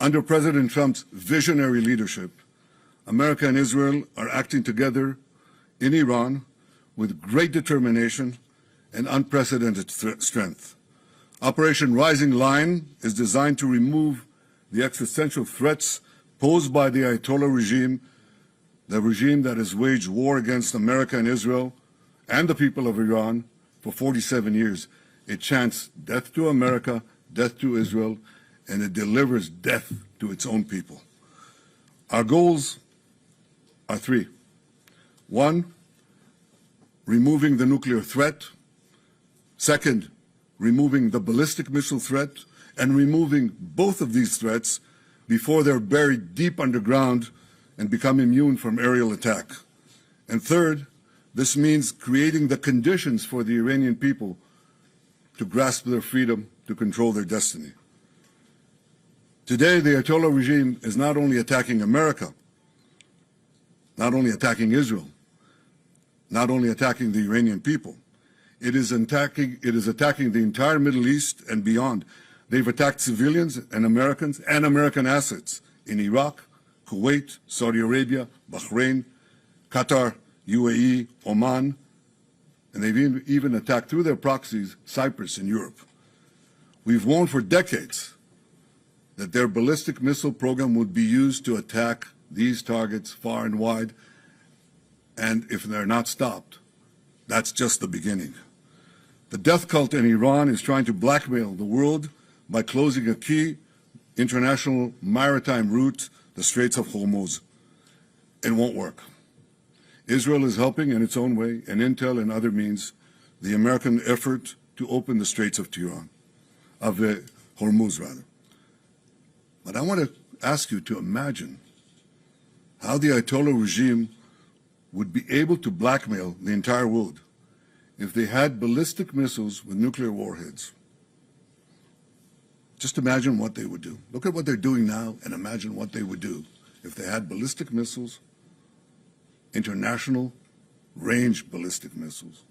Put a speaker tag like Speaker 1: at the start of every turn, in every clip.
Speaker 1: Under President Trump's visionary leadership, America and Israel are acting together in Iran with great determination and unprecedented strength. Operation Rising Lion is designed to remove the existential threats posed by the Ayatollah regime, the regime that has waged war against America and Israel and the people of Iran for 47 years. It chants death to America, death to Israel, and it delivers death to its own people. Our goals are three. One, removing the nuclear threat. Second, removing the ballistic missile threat, and removing both of these threats before they're buried deep underground and become immune from aerial attack. And third, this means creating the conditions for the Iranian people to grasp their freedom, to control their destiny. Today, the Ayatollah regime is not only attacking America, not only attacking Israel, not only attacking the Iranian people, it is attacking the entire Middle East and beyond. They've attacked civilians and Americans and American assets in Iraq, Kuwait, Saudi Arabia, Bahrain, Qatar, UAE, Oman, and they've even attacked through their proxies Cyprus and Europe. We've warned for decades that their ballistic missile program would be used to attack these targets far and wide, and if they're not stopped, that's just the beginning. The death cult in Iran is trying to blackmail the world by closing a key international maritime route, the Straits of Hormuz. It won't work. Israel is helping in its own way, and intel and other means, the American effort to open the Straits of Hormuz, rather. But I want to ask you to imagine how the Ayatollah regime would be able to blackmail the entire world if they had ballistic missiles with nuclear warheads. Just imagine what they would do. Look at what they're doing now and imagine what they would do if they had ballistic missiles, international range ballistic missiles,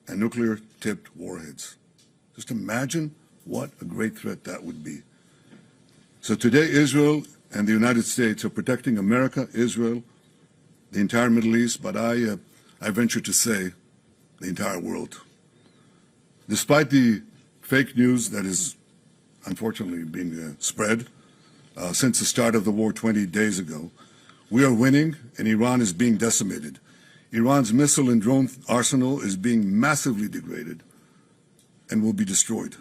Speaker 1: and nuclear-tipped warheads. Just imagine what a great threat that would be. So today, Israel and the United States are protecting America, Israel, the entire Middle East, but I venture to say the entire world. Despite the fake news that is unfortunately being spread since the start of the war 20 days ago, we are winning and Iran is being decimated. Iran's missile and drone arsenal is being massively degraded and will be destroyed.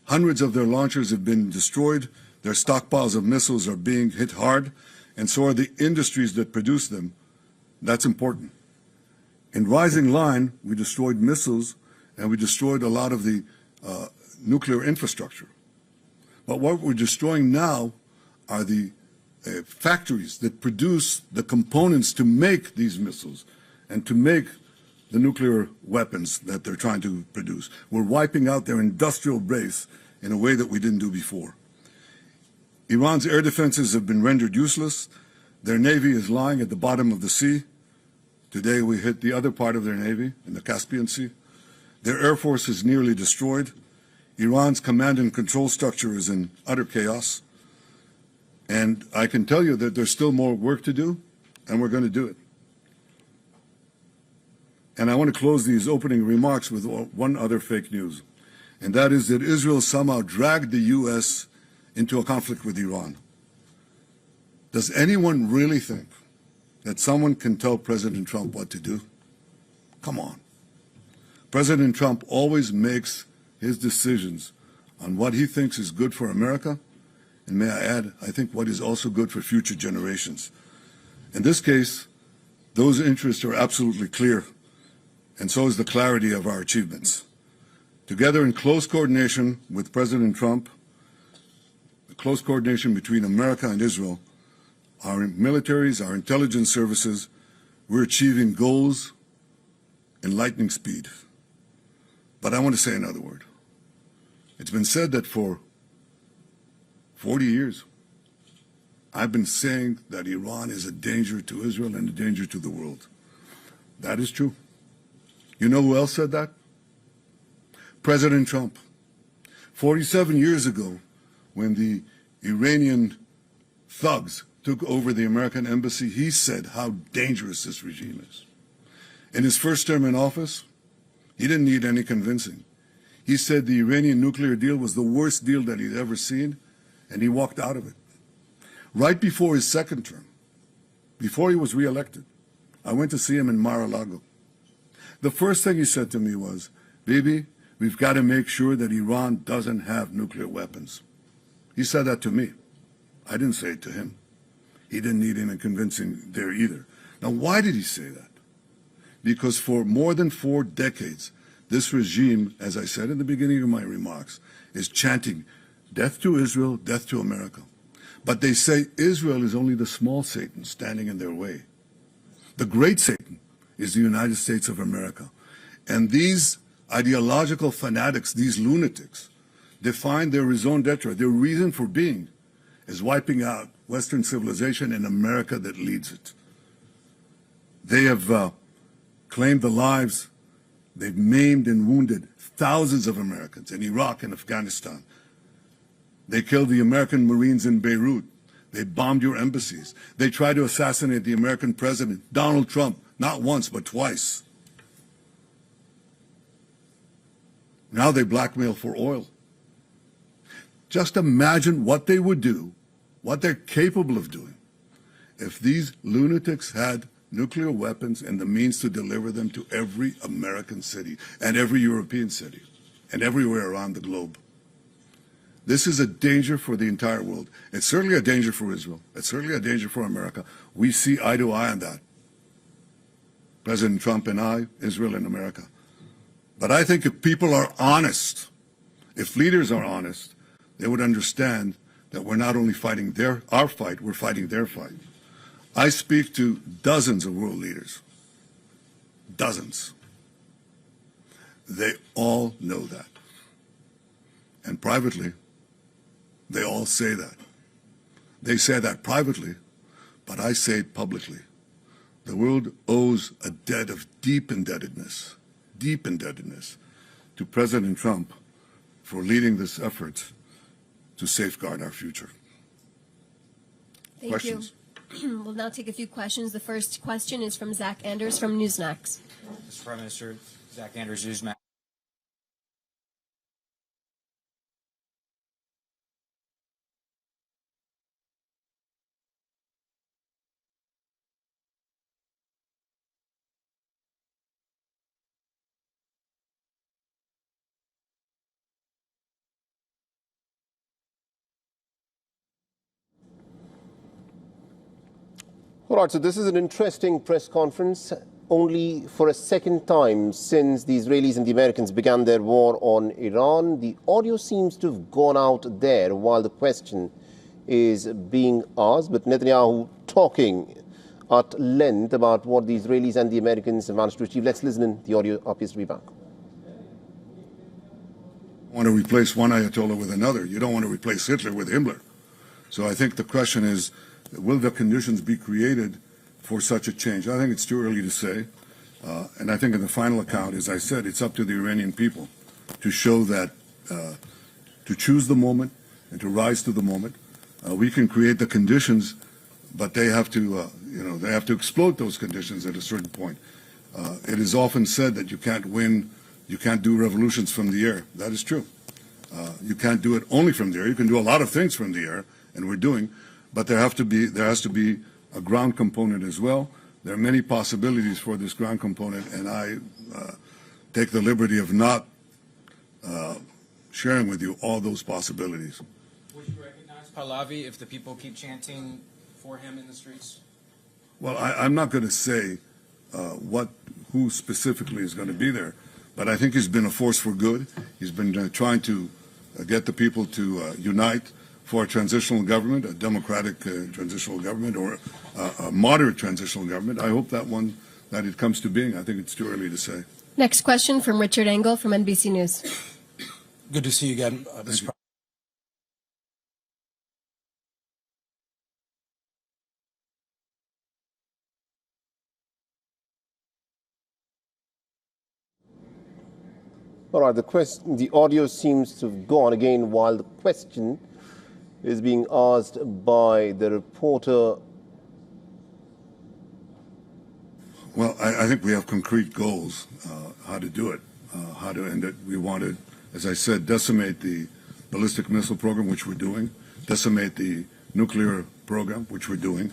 Speaker 1: Hundreds of their launchers have been destroyed, their stockpiles of missiles are being hit hard, and so are the industries that produce them. That's important. In Rising Line, we destroyed missiles and we destroyed a lot of the nuclear infrastructure. But what we're destroying now are the factories that produce the components to make these missiles and to make the nuclear weapons that they're trying to produce. We're wiping out their industrial base in a way that we didn't do before. Iran's air defenses have been rendered useless. Their navy is lying at the bottom of the sea. Today we hit the other part of their navy in the Caspian Sea. Their air force is nearly destroyed. Iran's command and control structure is in utter chaos. And I can tell you that there's still more work to do, and we're going to do it. And I want to close these opening remarks with one other fake news, and that is that Israel somehow dragged the U.S. into a conflict with Iran. Does anyone really think that someone can tell President Trump what to do? Come on. President Trump always makes his decisions on what he thinks is good for America, and may I add, I think what is also good for future generations. In this case, those interests are absolutely clear, and so is the clarity of our achievements. Together in close coordination with President Trump, the close coordination between America and Israel, our militaries, our intelligence services, we're achieving goals in lightning speed. But I want to say another word. It's been said that for 40 years, I've been saying that Iran is a danger to Israel and a danger to the world. That is true. You know who else said that? President Trump. 47 years ago, when the Iranian thugs took over the American embassy, he said how dangerous this regime is. In his first term in office, he didn't need any convincing. He said the Iranian nuclear deal was the worst deal that he'd ever seen, and he walked out of it. Right before his second term, before he was reelected, I went to see him in Mar-a-Lago. The first thing he said to me was, "Bibi, we've got to make sure that Iran doesn't have nuclear weapons." He said that to me. I didn't say it to him. He didn't need any convincing there either. Now, why did he say that? Because for more than 4 decades, this regime, as I said in the beginning of my remarks, is chanting death to Israel, death to America. But they say Israel is only the small Satan standing in their way. The great Satan is the United States of America. And these ideological fanatics, these lunatics, define their raison d'etre, their reason for being, as wiping out Western civilization and America that leads it. They have claimed the lives, they've maimed and wounded thousands of Americans in Iraq and Afghanistan. They killed the American Marines in Beirut. They bombed your embassies. They tried to assassinate the American president, Donald Trump, not once, but twice. Now they blackmail for oil. Just imagine what they would do, what they're capable of doing, if these lunatics had nuclear weapons and the means to deliver them to every American city and every European city and everywhere around the globe. This is a danger for the entire world. It's certainly a danger for Israel. It's certainly a danger for America. We see eye to eye on that. President Trump and I, Israel and America. But I think if people are honest, if leaders are honest, they would understand that we're not only fighting our fight, we're fighting their fight. I speak to dozens of world leaders. Dozens. They all know that. And privately, they all say that. They say that privately, but I say it publicly. The world owes a debt of deep indebtedness to President Trump for leading this effort to safeguard our future.
Speaker 2: Thank
Speaker 1: Questions?
Speaker 2: you. We'll now take a few questions. The first question is from Zach Anders from Newsmax.
Speaker 3: Mr. Prime Minister, Zach Anders, Newsmax.
Speaker 4: All right, so this is an interesting press conference. Only for a second time since the Israelis and the Americans began their war on Iran, the audio seems to have gone out there while the question is being asked. But Netanyahu talking at length about what the Israelis and the Americans have managed to achieve. Let's listen in. The audio appears to be back.
Speaker 1: You want to replace one Ayatollah with another. You don't want to replace Hitler with Himmler. So I think the question is, will the conditions be created for such a change? I think it's too early to say. And I think in the final account, as I said, it's up to the Iranian people to show that, to choose the moment and to rise to the moment. We can create the conditions, but they have to, they have to exploit those conditions at a certain point. It is often said that you can't do revolutions from the air. That is true. You can't do it only from the air. You can do a lot of things from the air, and we're doing. But there has to be a ground component as well. There are many possibilities for this ground component, and I take the liberty of not sharing with you all those possibilities.
Speaker 3: Would you recognize Pahlavi if the people keep chanting for him in the streets?
Speaker 1: Well, I'm not going to say who specifically is going to be there, but I think he's been a force for good. He's been trying to get the people to unite for a transitional government, a democratic transitional government, or a moderate transitional government. I hope that it comes to being. I think it's too early to say.
Speaker 2: Next question from Richard Engel from NBC News.
Speaker 5: Good to see you again, Mr. Prime.
Speaker 4: All right, the audio seems to have gone again while the question is being asked by the reporter.
Speaker 1: Well, I think we have concrete goals, how to do it, how to end it. We want to, as I said, decimate the ballistic missile program, which we're doing, decimate the nuclear program, which we're doing.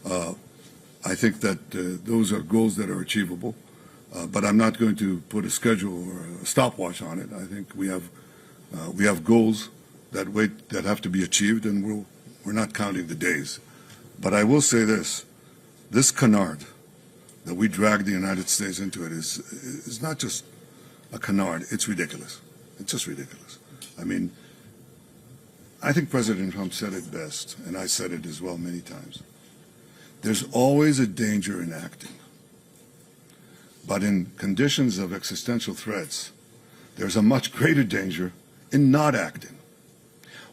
Speaker 1: I think that those are goals that are achievable, but I'm not going to put a schedule or a stopwatch on it. I think we have goals that have to be achieved, and we're not counting the days. But I will say this canard that we dragged the United States into it is not just a canard, it's ridiculous. It's just ridiculous. I mean, I think President Trump said it best, and I said it as well many times. There's always a danger in acting. But in conditions of existential threats, there's a much greater danger in not acting.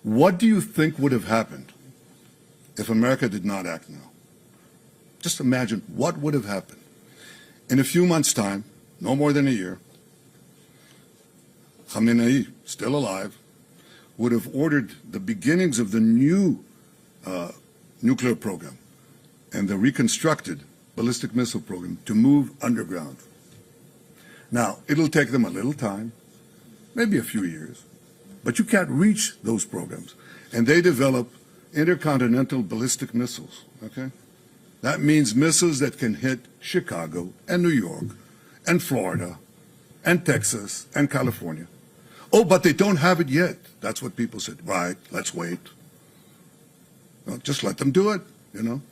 Speaker 1: What do you think would have happened if America did not act now? Just imagine what would have happened. In a few months' time, no more than a year, Khamenei, still alive, would have ordered the beginnings of the new nuclear program and the reconstructed ballistic missile program to move underground. Now, it'll take them a little time, maybe a few years, but you can't reach those programs. And they develop intercontinental ballistic missiles, okay? That means missiles that can hit Chicago and New York and Florida and Texas and California. Oh, but they don't have it yet. That's what people said. Right, let's wait. Well, just let them do it,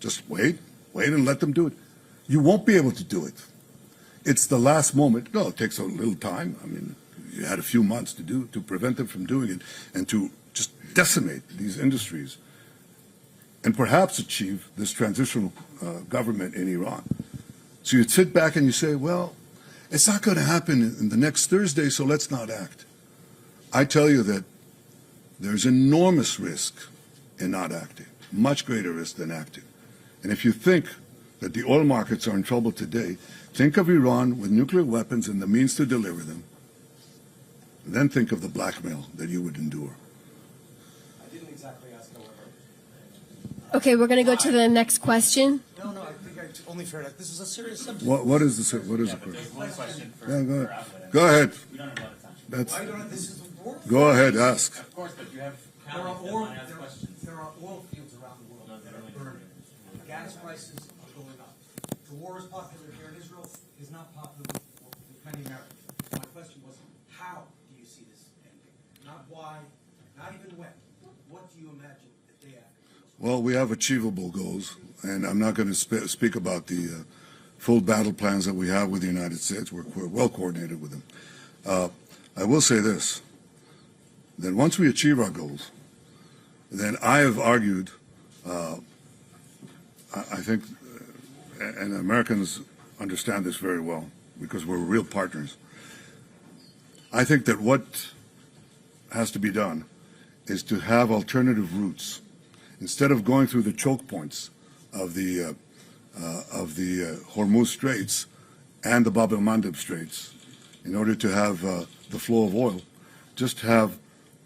Speaker 1: just wait and let them do it. You won't be able to do it. It's the last moment. No, it takes a little time. I mean, you had a few months to prevent them from doing it and to just decimate these industries and perhaps achieve this transitional government in Iran. So you'd sit back and you say, well, it's not going to happen in the next Thursday, so let's not act. I tell you that there's enormous risk in not acting, much greater risk than acting. And if you think that the oil markets are in trouble today, think of Iran with nuclear weapons and the means to deliver them. Then think of the blackmail that you would endure.
Speaker 5: I didn't exactly ask, however.
Speaker 2: Okay, we're going to go to the next question.
Speaker 5: No, I think I only fair that this is a serious subject.
Speaker 1: What is the question?
Speaker 6: One question for
Speaker 1: Yeah, go ahead.
Speaker 6: our outlet.
Speaker 1: Go ahead.
Speaker 6: We don't have a lot of time.
Speaker 1: That's,
Speaker 5: Why don't this is the war?
Speaker 1: go ahead, ask.
Speaker 6: Of course, but you have
Speaker 7: There are,
Speaker 6: colleagues that
Speaker 7: oil,
Speaker 6: want to ask questions.
Speaker 7: there are oil fields around the world that are burning. Gas prices are going up. The war is popular here in Israel, is not popular with many Americans. My question was, how do you see this ending? Not why, not even when. What do you imagine the day after?
Speaker 1: Well, we have achievable goals, and I'm not going to speak about the full battle plans that we have with the United States. We're well coordinated with them. I will say this, that once we achieve our goals, then I have argued, I think, and Americans understand this very well because we're real partners. I think that what has to be done is to have alternative routes. Instead of going through the choke points of the Hormuz Straits and the Bab el-Mandeb Straits, in order to have the flow of oil, just have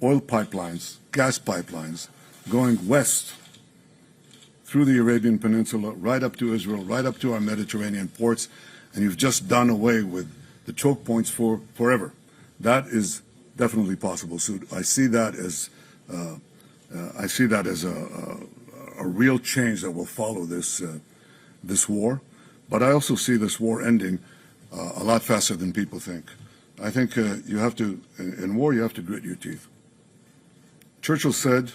Speaker 1: oil pipelines, gas pipelines, going west through the Arabian Peninsula, right up to Israel, right up to our Mediterranean ports, and you've just done away with the choke points for forever. That is definitely possible. So I see that as a real change that will follow this war. But I also see this war ending a lot faster than people think. I think you have to, in war, you have to grit your teeth. Churchill said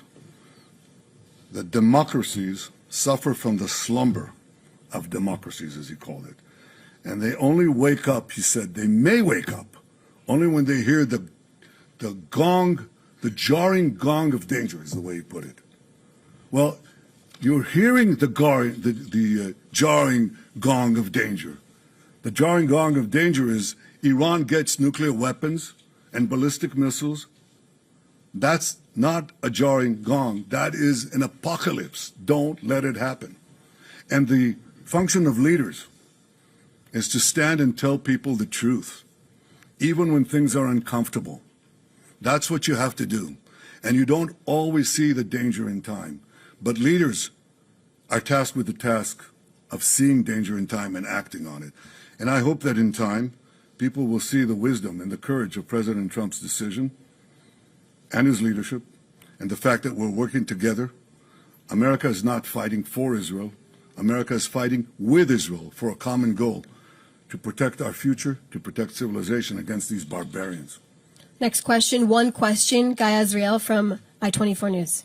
Speaker 1: that democracies suffer from the slumber of democracies, as he called it. And they only wake up, he said, they may wake up only when they hear the gong, the jarring gong of danger, is the way he put it. Well, you're hearing the jarring gong of danger. The jarring gong of danger is Iran gets nuclear weapons and ballistic missiles. That's not a jarring gong. That is an apocalypse. Don't let it happen. And the function of leaders is to stand and tell people the truth, even when things are uncomfortable. That's what you have to do. And you don't always see the danger in time. But leaders are tasked with the task of seeing danger in time and acting on it. And I hope that in time, people will see the wisdom and the courage of President Trump's decision and his leadership, and the fact that we're working together. America is not fighting for Israel. America is fighting with Israel for a common goal, to protect our future, to protect civilization against these barbarians.
Speaker 2: Next question, one question, Guy Azriel from I-24 News.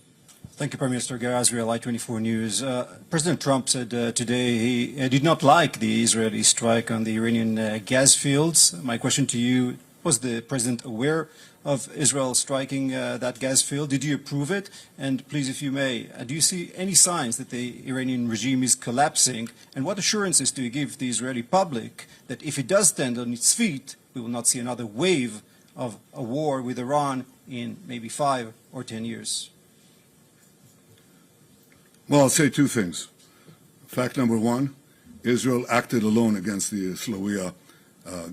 Speaker 8: Thank you, Prime Minister. Guy Azriel, I-24 News. President Trump said today he did not like the Israeli strike on the Iranian gas fields. My question to you, was the President aware of Israel striking that gas field? Did you approve it? And please, if you may, do you see any signs that the Iranian regime is collapsing? And what assurances do you give the Israeli public that if it does stand on its feet, we will not see another wave of a war with Iran in maybe 5 or 10 years?
Speaker 1: Well, I'll say two things. Fact number one, Israel acted alone against the Slawiya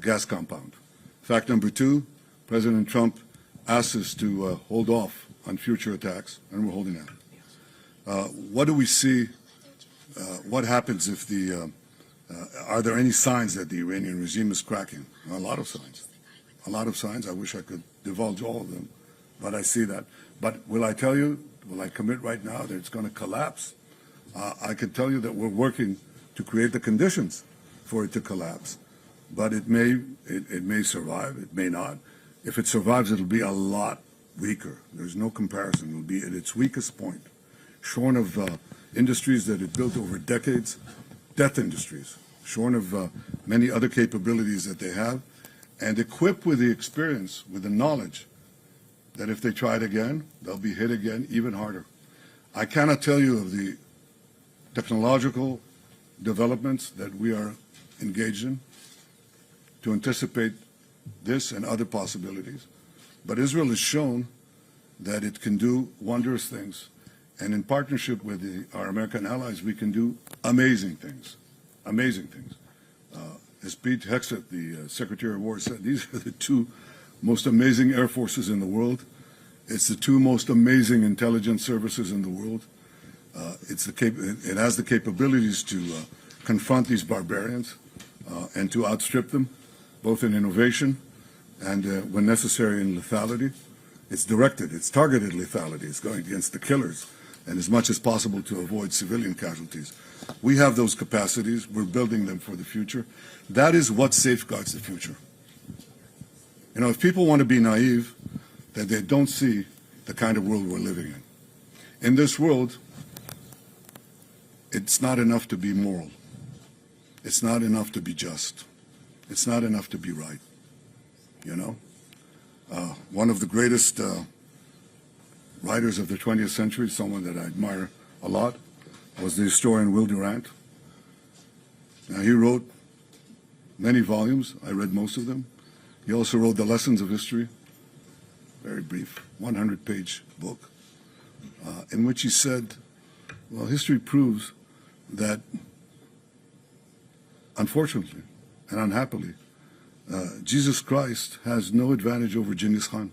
Speaker 1: gas compound. Fact number two, President Trump asked us to hold off on future attacks, and we're holding out. What do we see? What happens if the, are there any signs that the Iranian regime is cracking? A lot of signs. A lot of signs. I wish I could divulge all of them, but I see that. But will I tell you, will I commit right now that it's going to collapse? I can tell you that we're working to create the conditions for it to collapse. But it may survive, it may not. If it survives, it'll be a lot weaker. There's no comparison. It'll be at its weakest point, shorn of industries that it built over decades, death industries, shorn of many other capabilities that they have, and equipped with the experience, with the knowledge that if they try it again, they'll be hit again even harder. I cannot tell you of the technological developments that we are engaged in to anticipate this and other possibilities. But Israel has shown that it can do wondrous things. And in partnership with our American allies, we can do amazing things. Amazing things. As Pete Hegseth, the Secretary of War, said, these are the two most amazing air forces in the world. It's the two most amazing intelligence services in the world. It has the capabilities to confront these barbarians and to outstrip them, both in innovation and, when necessary, in lethality. It's directed, it's targeted lethality. It's going against the killers, and as much as possible to avoid civilian casualties. We have those capacities. We're building them for the future. That is what safeguards the future. You know, if people want to be naive, then they don't see the kind of world we're living in. In this world, it's not enough to be moral. It's not enough to be just. It's not enough to be right, you know? One of the greatest writers of the 20th century, someone that I admire a lot, was the historian Will Durant. Now, he wrote many volumes. I read most of them. He also wrote The Lessons of History, very brief, 100-page book, in which he said, well, history proves that, unfortunately and unhappily, Jesus Christ has no advantage over Genghis Khan.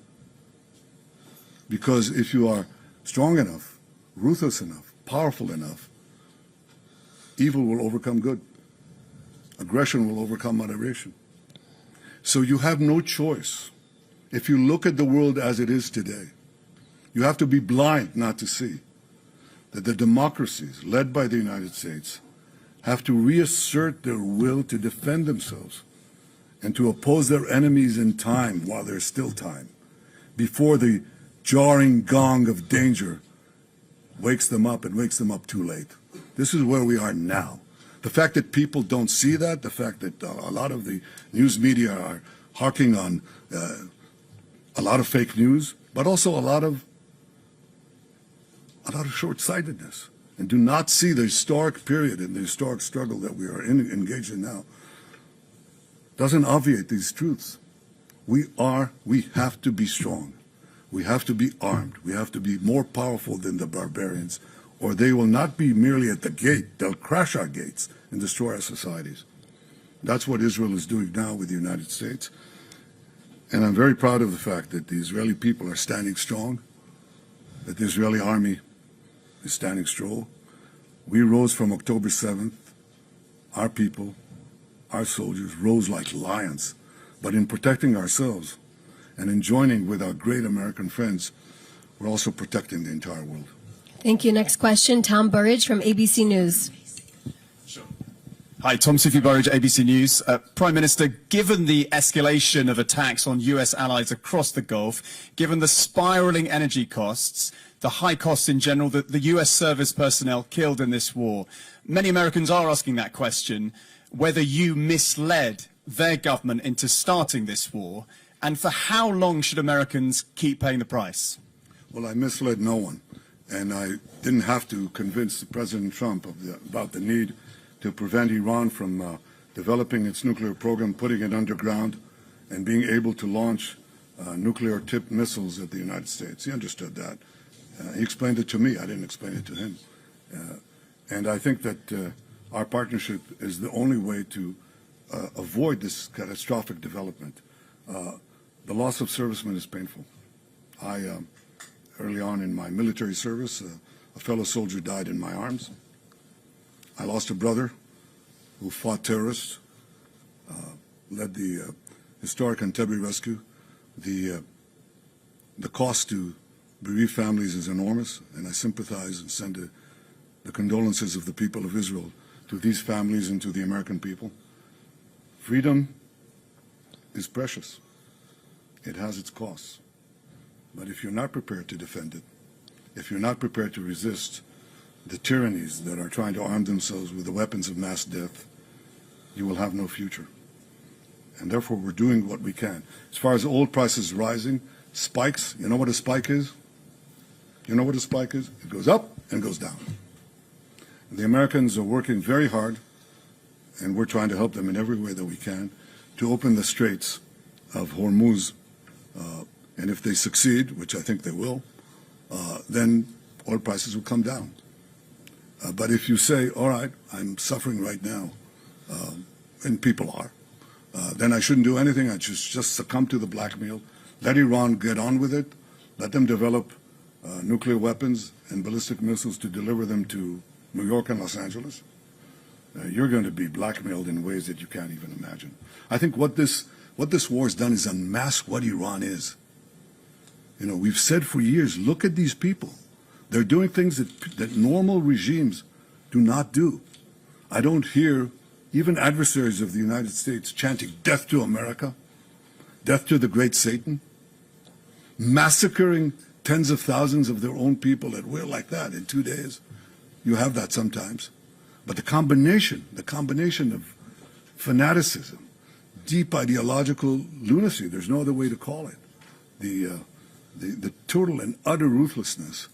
Speaker 1: Because if you are strong enough, ruthless enough, powerful enough, evil will overcome good. Aggression will overcome moderation. So you have no choice. If you look at the world as it is today, you have to be blind not to see that the democracies led by the United States have to reassert their will to defend themselves and to oppose their enemies in time while there's still time, before the jarring gong of danger wakes them up and wakes them up too late. This is where we are now. The fact that people don't see that, the fact that a lot of the news media are harking on a lot of fake news, but also a lot of short-sightedness, and do not see the historic period and the historic struggle that we are engaged in now, doesn't obviate these truths. We have to be strong. We have to be armed. We have to be more powerful than the barbarians, or they will not be merely at the gate. They'll crash our gates and destroy our societies. That's what Israel is doing now with the United States. And I'm very proud of the fact that the Israeli people are standing strong, that the Israeli army is standing still. We rose from October 7th. Our people, our soldiers, rose like lions. But in protecting ourselves and in joining with our great American friends, we're also protecting the entire world.
Speaker 2: Thank you. Next question, Tom Burridge from ABC News.
Speaker 9: Hi, Tom Sufi Burridge, ABC News. Prime Minister, given the escalation of attacks on US allies across the Gulf, given the spiraling energy costs, the high costs in general, the US service personnel killed in this war, many Americans are asking that question, whether you misled their government into starting this war, and for how long should Americans keep paying the price?
Speaker 1: Well, I misled no one, and I didn't have to convince President Trump about the need to prevent Iran from developing its nuclear program, putting it underground, and being able to launch nuclear-tipped missiles at the United States. He understood that. He explained it to me. I didn't explain it to him. And I think that our partnership is the only way to avoid this catastrophic development. The loss of servicemen is painful. Early on in my military service, a fellow soldier died in my arms. I lost a brother who fought terrorists, led the historic Entebbe rescue. The cost to bereaved families is enormous, and I sympathize and send the condolences of the people of Israel to these families and to the American people. Freedom is precious. It has its costs. But if you're not prepared to defend it, if you're not prepared to resist the tyrannies that are trying to arm themselves with the weapons of mass death, you will have no future. And therefore, we're doing what we can. As far as oil prices rising, spikes, you know what a spike is? You know what a spike is? It goes up and goes down. The Americans are working very hard, and we're trying to help them in every way that we can, to open the straits of Hormuz. And if they succeed, which I think they will, then oil prices will come down. But if you say, all right, I'm suffering right now, and people are, then I shouldn't do anything. I just succumb to the blackmail, let Iran get on with it, let them develop nuclear weapons and ballistic missiles to deliver them to New York and Los Angeles. You're going to be blackmailed in ways that you can't even imagine. I think what this war has done is unmask what Iran is. You know, we've said for years, look at these people. They're doing things that normal regimes do not do. I don't hear even adversaries of the United States chanting death to America, death to the great Satan, massacring tens of thousands of their own people at will like that in 2 days. You have that sometimes. But the combination of fanaticism, deep ideological lunacy, there's no other way to call it, the total and utter ruthlessness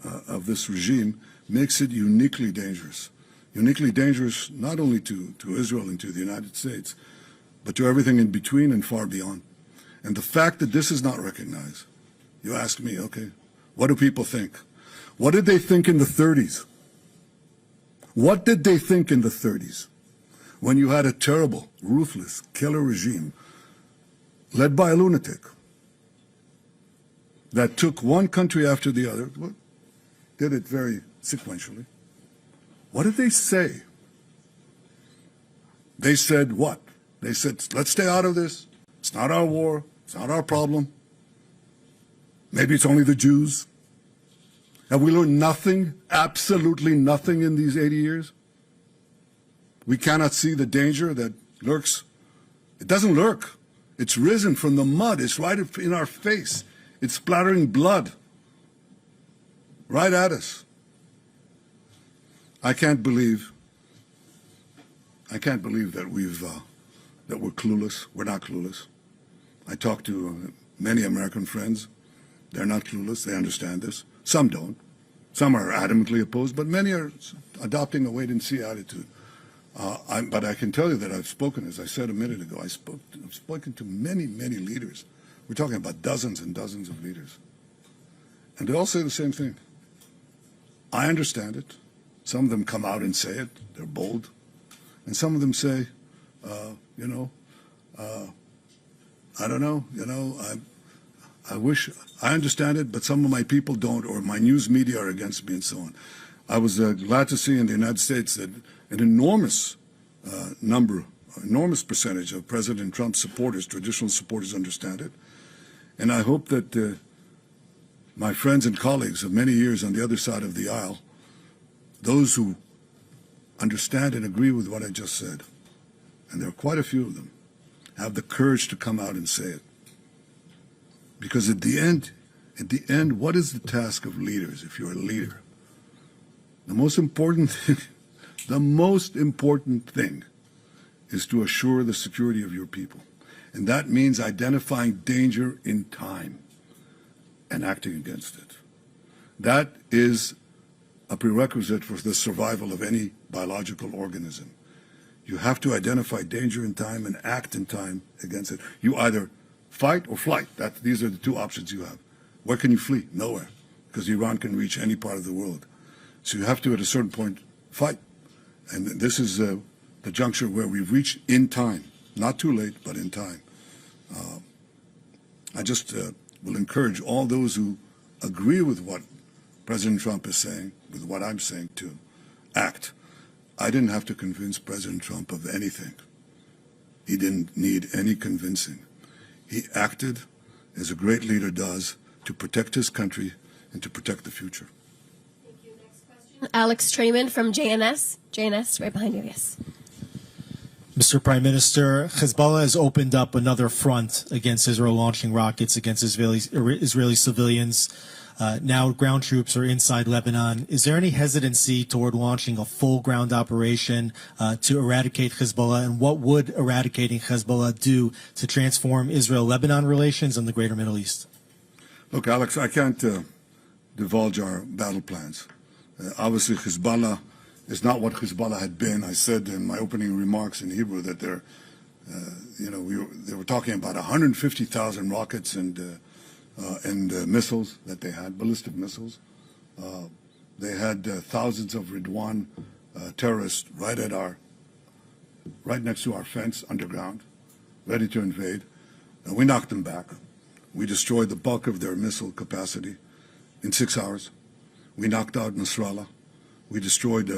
Speaker 1: of this regime makes it uniquely dangerous. Uniquely dangerous not only to Israel and to the United States, but to everything in between and far beyond. And the fact that this is not recognized, you ask me, okay, what do people think? What did they think in the 30s? What did they think in the 30s when you had a terrible, ruthless, killer regime led by a lunatic that took one country after the other, did it very sequentially? What did they say? They said what? They said, let's stay out of this. It's not our war. It's not our problem. Maybe it's only the Jews. Have we learned nothing, absolutely nothing in these 80 years? We cannot see the danger that lurks. It doesn't lurk. It's risen from the mud. It's right in our face. It's splattering blood right at us. I can't believe that we're clueless. We're not clueless. I talk to many American friends. They're not clueless. They understand this. Some don't. Some are adamantly opposed, but many are adopting a wait-and-see attitude. But I can tell you that I've spoken, as I said a minute ago, I've spoken to many, many leaders. We're talking about dozens and dozens of leaders. And they all say the same thing. I understand it. Some of them come out and say it. They're bold. And some of them say, I don't know, I understand it, but some of my people don't, or my news media are against me and so on. I was glad to see in the United States that an enormous enormous percentage of President Trump's supporters, traditional supporters, understand it. And I hope that my friends and colleagues of many years on the other side of the aisle, those who understand and agree with what I just said, and there are quite a few of them, have the courage to come out and say it. Because at the end, what is the task of leaders if you're a leader? The most important thing is to assure the security of your people. And that means identifying danger in time and acting against it. That is a prerequisite for the survival of any biological organism. You have to identify danger in time and act in time against it. You either fight or flight. These are the two options you have. Where can you flee? Nowhere, because Iran can reach any part of the world. So you have to, at a certain point, fight. And this is the juncture where we've reached in time. Not too late, but in time. I just will encourage all those who agree with what President Trump is saying, with what I'm saying, to act. I didn't have to convince President Trump of anything. He didn't need any convincing. He acted as a great leader does to protect his country and to protect the future.
Speaker 2: Thank you. Next question. Alex Trayman from JNS. JNS, right behind you, yes.
Speaker 10: Mr. Prime Minister, Hezbollah has opened up another front against Israel, launching rockets against Israeli civilians. Now ground troops are inside Lebanon. Is there any hesitancy toward launching a full ground operation to eradicate Hezbollah? And what would eradicating Hezbollah do to transform Israel-Lebanon relations and the greater Middle East?
Speaker 1: Look, Alex, I can't divulge our battle plans. Obviously, Hezbollah is not what Hezbollah had been. I said in my opening remarks in Hebrew that they were talking about 150,000 rockets and missiles that they had, ballistic missiles. They had thousands of Ridwan terrorists right next to our fence underground, ready to invade. We knocked them back. We destroyed the bulk of their missile capacity in 6 hours. We knocked out Nasrallah. We destroyed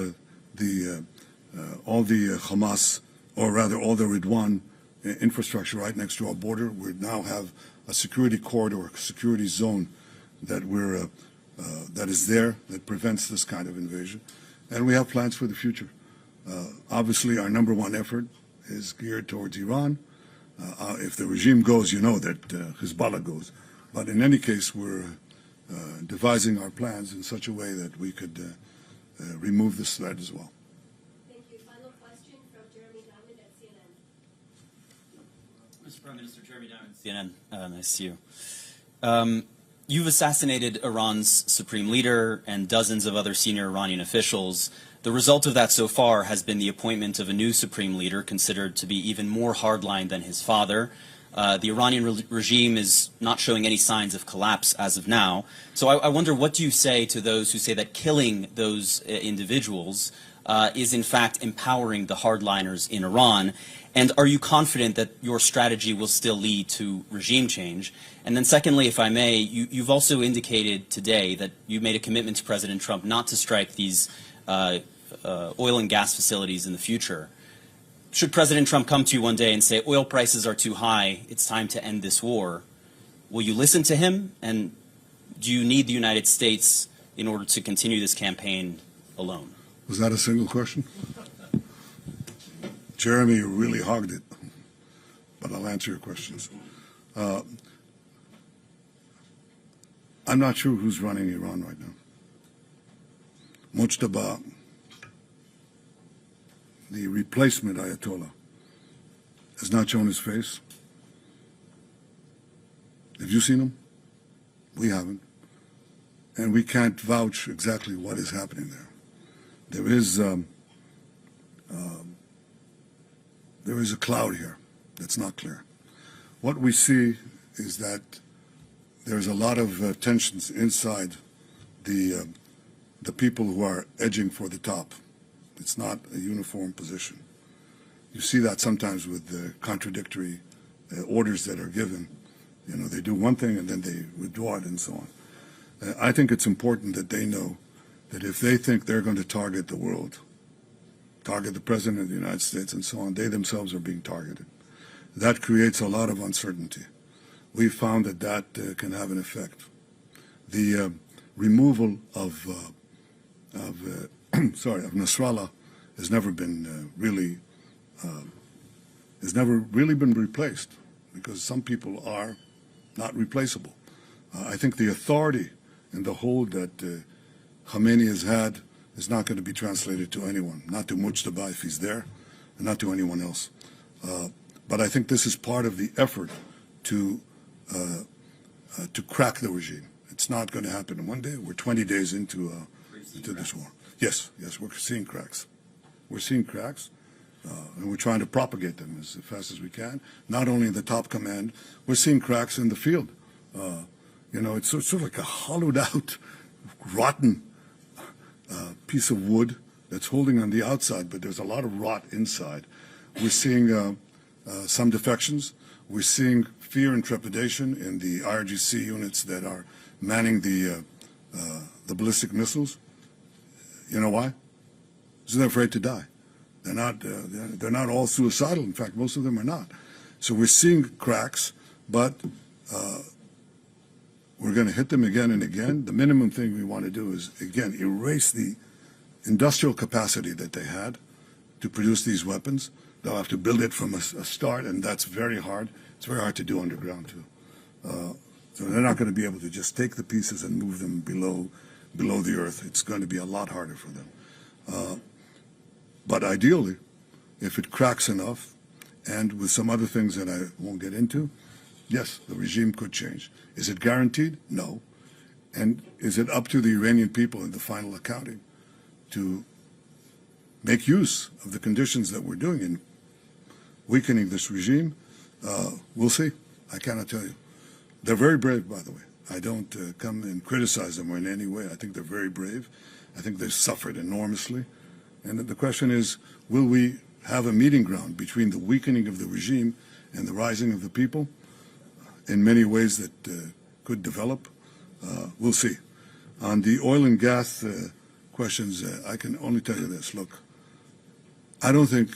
Speaker 1: all the Hamas, or rather all the Ridwan infrastructure right next to our border. We now have a security corridor, a security zone that is there that prevents this kind of invasion. And we have plans for the future. Obviously, our number one effort is geared towards Iran. If the regime goes, you know that Hezbollah goes. But in any case, we're devising our plans in such a way that we could remove this threat as well.
Speaker 2: Thank you. Final question from Jeremy Diamond at CNN.
Speaker 11: Mr. Prime Minister, Jeremy Diamond, CNN. Nice to see you. You've assassinated Iran's supreme leader and dozens of other senior Iranian officials. The result of that so far has been the appointment of a new supreme leader considered to be even more hardline than his father. The Iranian regime is not showing any signs of collapse as of now. So I wonder, what do you say to those who say that killing those individuals is in fact empowering the hardliners in Iran? And are you confident that your strategy will still lead to regime change? And then secondly, if I may, you've also indicated today that you made a commitment to President Trump not to strike these oil and gas facilities in the future. Should President Trump come to you one day and say, oil prices are too high, it's time to end this war, will you listen to him? And do you need the United States in order to continue this campaign alone?
Speaker 1: Was that a single question? Jeremy, you really hogged it, but I'll answer your questions. I'm not sure who's running Iran right now. Mujtaba, the replacement Ayatollah, has not shown his face. Have you seen him? We haven't. And we can't vouch exactly what is happening there. There is a cloud here that's not clear. What we see is that there's a lot of tensions inside the people who are edging for the top. It's not a uniform position. You see that sometimes with the contradictory orders that are given You know, they do one thing and then they withdraw it and so on. I think it's important that they know that if they think they're going to target the world, target the President of the United States and so on, they themselves are being targeted. That creates a lot of uncertainty. We found that that can have an effect. The removal of Nasrallah has never been really been replaced, because some people are not replaceable. I think the authority and the hold that Khamenei has had is not going to be translated to anyone, not to Mujtaba if he's there, and not to anyone else. But I think this is part of the effort to crack the regime. It's not going to happen in one day. We're 20 days into this war. Yes, we're seeing cracks. We're seeing cracks, and we're trying to propagate them as fast as we can. Not only in the top command, we're seeing cracks in the field. You know, it's sort of like a hollowed out, rotten piece of wood that's holding on the outside, but there's a lot of rot inside. We're seeing some defections. We're seeing fear and trepidation in the IRGC units that are manning the ballistic missiles. You know why? Because they're afraid to die. They're not all suicidal. In fact, most of them are not. So we're seeing cracks, but we're going to hit them again and again. The minimum thing we want to do is, again, erase the industrial capacity that they had to produce these weapons. They'll have to build it from a start, and that's very hard. It's very hard to do underground, too. So they're not going to be able to just take the pieces and move them below the earth. It's going to be a lot harder for them. But ideally, if it cracks enough, and with some other things that I won't get into, yes, the regime could change. Is it guaranteed? No. And is it up to the Iranian people in the final accounting to make use of the conditions that we're doing in weakening this regime? We'll see. I cannot tell you. They're very brave, by the way. I don't come and criticize them in any way. I think they're very brave. I think they've suffered enormously. And the question is, will we have a meeting ground between the weakening of the regime and the rising of the people in many ways that could develop? We'll see. On the oil and gas questions, I can only tell you this. Look, I don't think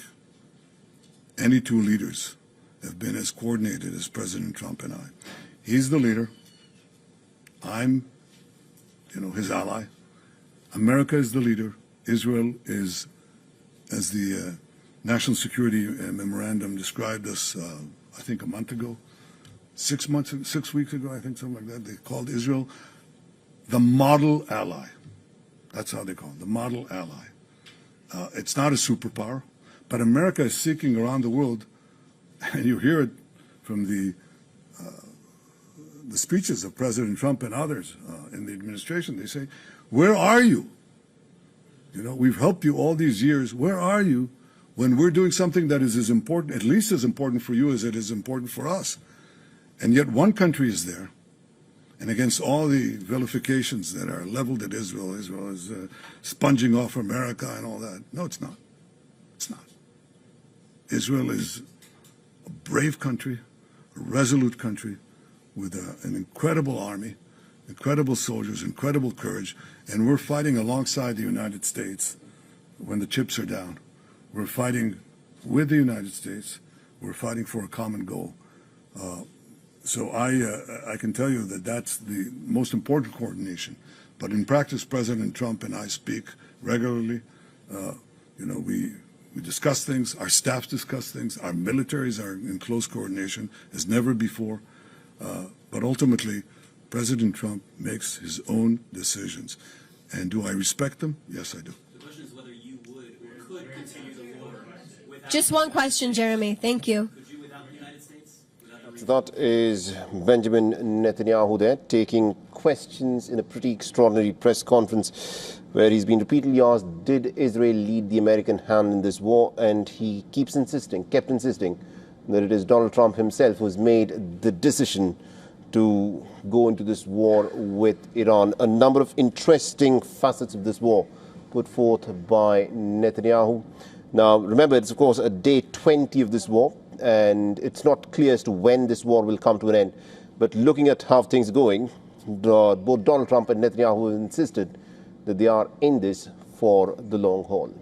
Speaker 1: any two leaders have been as coordinated as President Trump and I. He's the leader. I'm, his ally. America is the leader. Israel is, as the National Security Memorandum described us, I think a month ago, 6 weeks ago, I think, something like that. They called Israel the model ally. That's how they call it, the model ally. It's not a superpower, but America is seeking around the world, and you hear it from the speeches of President Trump and others in the administration. They say, where are you? We've helped you all these years. Where are you when we're doing something that is as important, at least as important for you as it is important for us? And yet one country is there, and against all the vilifications that are leveled at Israel, Israel is sponging off America and all that. No, it's not. It's not. Israel is a brave country, a resolute country, with an incredible army, incredible soldiers, incredible courage, and we're fighting alongside the United States when the chips are down. We're fighting with the United States. We're fighting for a common goal. So I can tell you that that's the most important coordination. But in practice, President Trump and I speak regularly. We discuss things. Our staffs discuss things. Our militaries are in close coordination as never before. But ultimately, President Trump makes his own decisions. And do I respect them? Yes, I do.
Speaker 11: The question is whether you would or could continue the war without...
Speaker 2: Just one question, Jeremy. Thank you.
Speaker 11: Could you without the United States?
Speaker 4: That is Benjamin Netanyahu there, taking questions in a pretty extraordinary press conference where he's been repeatedly asked, did Israel lead the American hand in this war? And he kept insisting that it is Donald Trump himself who's made the decision to go into this war with Iran. A number of interesting facets of this war put forth by Netanyahu. Now, remember, it's of course a day 20 of this war, and it's not clear as to when this war will come to an end. But looking at how things are going, both Donald Trump and Netanyahu have insisted that they are in this for the long haul.